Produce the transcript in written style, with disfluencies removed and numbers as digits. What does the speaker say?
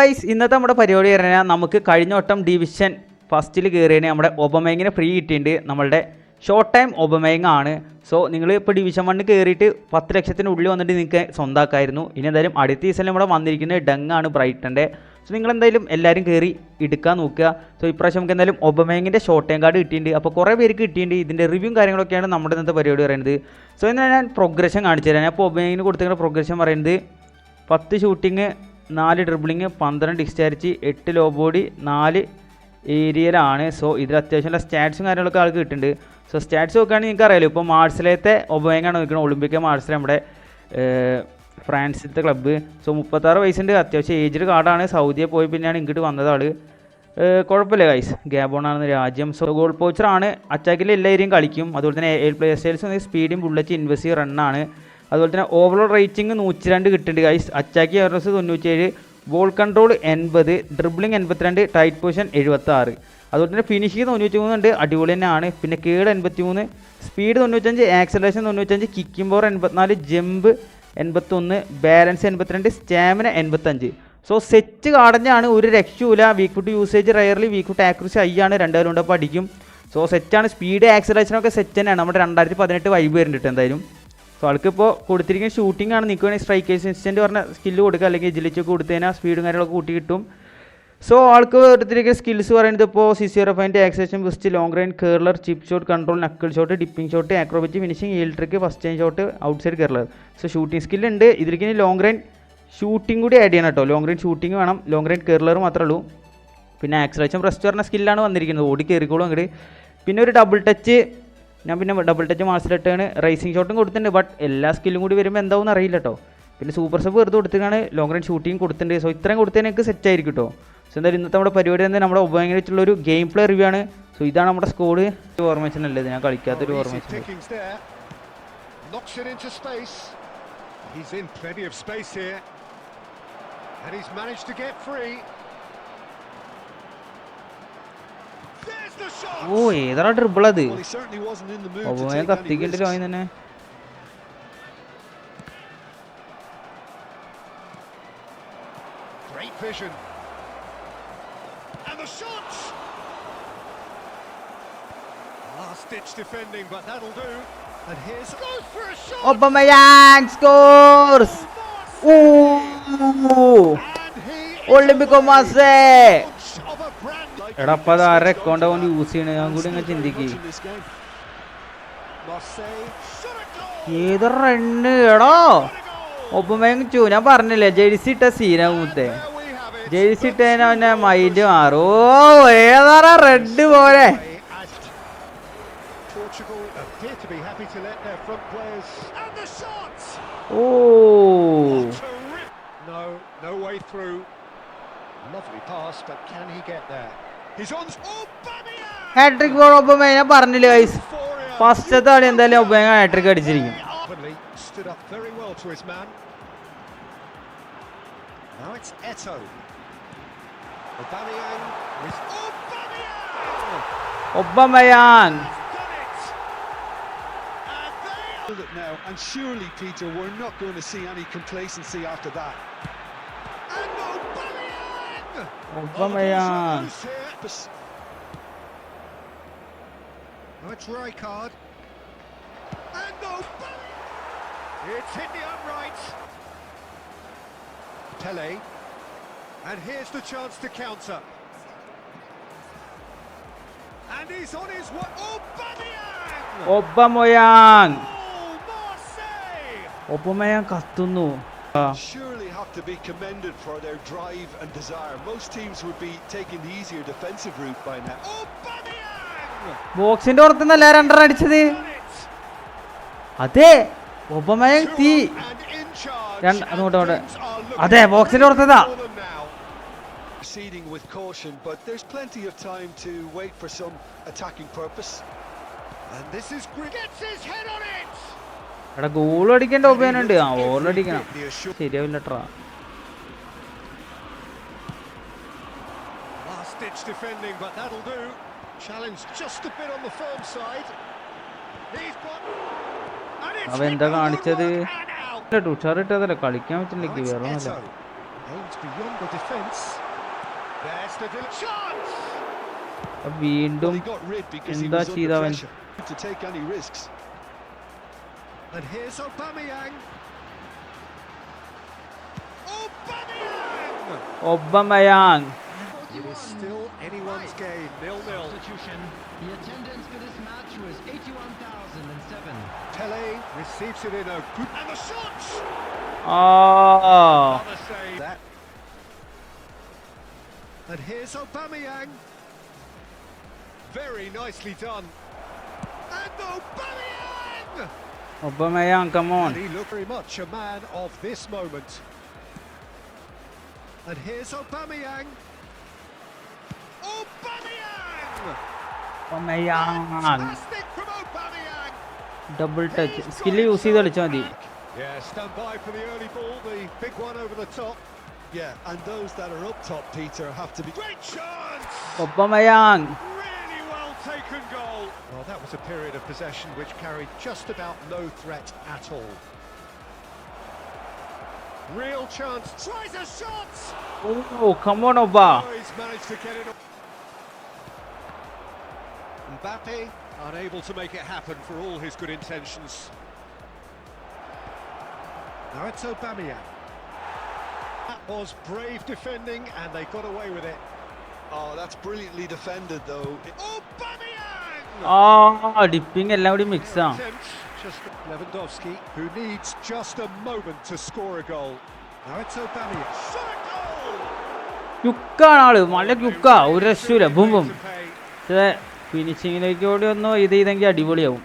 Guys ഇന്നത്തെ നമ്മുടെ പരിപാടി പറഞ്ഞാൽ നമുക്ക് കഴിഞ്ഞ വട്ടം ഡിവിഷൻ ഫസ്റ്റിൽ കയറിയതിന് നമ്മുടെ ഒബമേങ്ങിനെ ഫ്രീ കിട്ടിയിട്ടുണ്ട്. നമ്മളുടെ ഷോർട്ട് ടൈം ഒബമേങ് ആണ്. സോ നിങ്ങൾ ഇപ്പോൾ ഡിവിഷൻ 1 കയറിയിട്ട് 10 ലക്ഷത്തിനുള്ളിൽ വന്നിട്ട് നിങ്ങൾക്ക് സ്വന്തമാക്കായിരുന്നു. ഇനി എന്തായാലും അടുത്ത സീസണിൽ നമ്മുടെ വന്നിരിക്കുന്നത് ഡങ്ങാണ് ബ്രൈറ്റൻ്റെ. സോ നിങ്ങളെന്തായാലും എല്ലാവരും കയറി എടുക്കാൻ നോക്കുക. സോ ഇപ്രാവശ്യം നമുക്ക് എന്തായാലും ഒബമേങ്ങിൻ്റെ ഷോർട്ട് ടൈം കാർഡ് കിട്ടിയിട്ടുണ്ട്. അപ്പോൾ കുറേ പേർക്ക് കിട്ടിയിട്ടുണ്ട്. ഇതിൻ്റെ റിവ്യൂവും കാര്യങ്ങളൊക്കെയാണ് നമ്മുടെ ഇന്നത്തെ പരിപാടി പറയുന്നത്. സോ എന്നാൽ ഞാൻ പ്രോഗ്രഷൻ കാണിച്ചു തരാം. ഞാൻ ഇപ്പോൾ ഒബമേങ്ങിന് കൊടുത്തിരിക്കുന്ന പ്രോഗ്രഷൻ പറയുന്നത് 10 shooting, 4 dribbling, 12 discharge, 8 low body, 4 ഏരിയയിലാണ്. സോ ഇതിൽ അത്യാവശ്യമുള്ള സ്റ്റാറ്റ്സും കാര്യങ്ങളൊക്കെ ആൾക്ക് കിട്ടുന്നുണ്ട്. സോ സ്റ്റാറ്റ്സ് നോക്കുകയാണെങ്കിൽ നിങ്ങൾക്ക് അറിയാലോ, ഇപ്പോൾ മാർസിലത്തെ ഒബമേങ്ങാണ് നോക്കുന്നത്. ഒളിമ്പിക്ക മാർസിലെ നമ്മുടെ ഫ്രാൻസിലത്തെ ക്ലബ്ബ്. സോ 36 വയസ്സുണ്ട്. അത്യാവശ്യം ഏജ്ഡ് കാർഡാണ്. സൗദിയെ പോയി പിന്നെയാണ് ഇങ്ങോട്ട് വന്നത് ആൾ. കുഴപ്പമില്ല ഗൈസ്, ഗാബോണാണ് രാജ്യം. So goal പോച്ചറാണ്. അറ്റാക്കിൽ എല്ലാ ഏരിയയും കളിക്കും. അതുപോലെ തന്നെ പ്ലെയർ സ്റ്റൈൽസ് സ്പീഡും ബുള്ളറ്റ് ഇൻവെസീവ് റണ്ണാണ്. അതുപോലെ തന്നെ ഓവറോൾ റേറ്റിംഗ് 102 കിട്ടുന്നുണ്ട് ഗൈസ്. അറ്റാക്കി average 97, ball control 80, dribbling 82, tight position 76. അതുപോലെ തന്നെ ഫിനിഷിംഗ് 93 ഉണ്ട്. അടിപൊളി തന്നെയാണ്. പിന്നെ കേട് 83, speed 95, acceleration 95, kicking power 84, jump 81, balance 82, stamina 85. So set കാടഞ്ഞാണ്, ഒരു രക്ഷയില്ല. Weak foot usage rarely, weak foot accuracy high ആണ്. 2 കൊണ്ടപ്പോൾ അടിക്കും. സോ സെറ്റാണ്. സ്പീഡ് ആക്സലറേഷനൊക്കെ സെറ്റ് തന്നെയാണ്. നമ്മുടെ 2018 വൈബ് വരുന്നുണ്ട് എന്തായാലും. സോ ആൾക്കിപ്പോൾ കൊടുത്തിരിക്കുന്ന ഷൂട്ടിംഗ് ആണ്. നിങ്ങൾക്ക് വേണമെങ്കിൽ സ്ട്രൈക്കേഴ്സ് ഇൻസ്റ്റൻറ്റ് പറഞ്ഞ സ്കില്ല് കൊടുക്കുക, അല്ലെങ്കിൽ എജിലിച്ചൊക്കെ കൊടുത്തു കഴിഞ്ഞാൽ സ്പീഡും കാര്യങ്ങളൊക്കെ കൂട്ടി കിട്ടും. സോ ആൾക്ക് എടുത്തിരിക്കുന്ന സ്കിൽസ് പറയുന്നത് ഇപ്പോൾ CC-05, acceleration boost, long range curler, chip shot, control, knuckle shot, dipping shot, acrobatic, finishing, heel trick, first time shot, outside curler. So shooting സ്കില്ലുണ്ട്. ഇതിലേക്ക് ഇനി ലോങ് റേഞ്ച് ഷൂട്ടിംഗ് കൂടി ആഡ് ചെയ്യണം കേട്ടോ. ലോങ് റേഞ്ച് ഷൂട്ടിംഗ് വേണം, long range curler മാത്രമേ ഉള്ളൂ. പിന്നെ ആക്സലേഷൻ റെസ്റ്റ് പറഞ്ഞ സ്കില്ലാണ് വന്നിരിക്കുന്നത്. ഓടി കയറിക്കോളും അങ്ങോട്ട്. പിന്നെ ഒരു ഡബിൾ ടച്ച്, ഞാൻ പിന്നെ ഡബിൾ ടച്ച് മാർസിലിട്ടാണ്. റൈസിങ് ഷോട്ടും കൊടുത്തിട്ടുണ്ട്. ബട്ട് എല്ലാ സ്കില്ലും കൂടി വരുമ്പോൾ എന്താവും അറിയില്ല കേട്ടോ. പിന്നെ സൂപ്പർ സബ് വെറുതെ കൊടുത്തിട്ടാണ്. ലോങ് റേഞ്ച് ഷൂട്ടിങ് കൊടുത്തിട്ടുണ്ട്. സോ ഇത്രയും കൊടുത്തതിന് എനിക്ക് സെറ്റ് ആയിരിക്കും കേട്ടോ. സോ എന്തായാലും ഇന്നത്തെ നമ്മുടെ പരിപാടി തന്നെ നമ്മുടെ ഒബമേങ്ങിനെ വെച്ചുള്ളൊരു ഗെയിം പ്ലേ റിവ്യൂ ആണ്. സോ ഇതാണ് നമ്മുടെ സ്കോഡ്. ഓർമ്മേഷൻ അല്ലേ, ഞാൻ കളിക്കാത്തൊരു ഓർമ്മേഷൻ. ഓ ഏതാ ട്രിപ്പിൾ അത്. ഒബമേങ് കത്തിക്കേണ്ടല്ലോ ആയി തന്നെ. Aubameyang scores! ഒളിമ്പിക്കോ മാസേ. എടാ അപ്പം അത് ആരുടെ അക്കൗണ്ട് കൊണ്ട് യൂസ് ചെയ്യണേ, ഞാൻ കൂടി ഇങ്ങനെ ചിന്തിക്ക്. ഏത് റണ്ണ് എടോ ഒബമേങ് ചൂ. ഞാൻ പറഞ്ഞില്ലേ ജേഴ്സി ഇട്ട സീനാമൂത്തെ. ജേഴ്സി ഇട്ടതിന് അവൻ്റെ മൈൻഡ് മാറും. ഓ ഏതാ റെഡ് പോലെ. ഓ ഹാട്രിക് ഫോർ ഒബമേങ്. ഞാൻ പറഞ്ഞില്ലേ ഗൈസ്, ഫസ്റ്റത്തെ കളി എന്തായാലും Aubameyang hat trick അടിച്ചിരിക്കും. Aubameyang. Now and surely Peter, we're not going to see any complacency after that. And Aubameyang. Now it's Rijkaard. And it's hit the uprights. Pele. And here's the chance to counter. And he's on his way. Aubameyang. Aubameyang കത്തുന്നു. Surely have to be commended for their drive and desire. Most teams would be taking the easier defensive route by now. ബോക്സിന്റെ പുറത്തുനിന്നല്ല 2 run അടിച്ചത്. അതെ Aubameyang തീ. അതെ ബോക്സിന്റെ പുറത്തതാ. Proceeding with caution, but there's plenty of time to wait for some attacking purpose. And this is gets his head on it. എടാ goal അടിക്കേണ്ട ഒബമേനുണ്ട്. ആ all അടിക്കണം. ശരിയാവില്ല ട്രാ. Last ditch defending, but that'll do. Challenge just a bit on the firm side. He's got. അവൻ എന്താ കാണിച്ചത്? തുഷാർ ഇട്ടതല്ലേ കളിക്കാൻ പറ്റില്ല. വേറെ Aims beyond the defence. There's the chance. വീണ്ടും He got rid because he എന്താ was under ചെയ്തവൻ? pressure to take any risks. And here's Aubameyang. Aubameyang! Aubameyang. It is still anyone's game, 0-0. Substitution. The attendance for this match was 81,007. Pele receives it in a good... And the shots! ആ Another save. That. And here's Aubameyang. Very nicely done. And Aubameyang! Aubameyang, come on. And he looked very much a man of this moment. And here's Aubameyang. Aubameyang! Aubameyang Fantastic from Aubameyang. Double touch skill use ചെയ്ത് കളിച്ചാൽ മതി. Yeah, stand by for the early ball, the big one over the top. Yeah, and those that are up top, Peter, have to be... Great chance! Aubameyang. Really well taken goal. Well, that was a period of possession which carried just about no threat at all. Real chance. Tries a shot! Oh come on ഒബ. Oh, he's managed to get it. Mbappe unable to make it happen for all his good intentions. Now it's Aubameyang. That was brave defending and they got away with it. Oh, that's brilliantly defended though. Aubameyang! ആ dipping എല്ലാം കൂടി mix ആണ്. Attempt, just Lewandowski, who needs just a moment to score a goal. Now it's Aubameyang. Shot a goal! ക്യുക്കാണ് ആള്, നല്ല ക്യുക്കാ, ഒരു രക്ഷയില്ല. Boom boom. To pay. പക്ഷേ ഫിനിഷിങ്ങിലേക്ക് കൂടി ഒന്ന് ഇത് ചെയ്തെങ്കിൽ അടിപൊളിയാവും.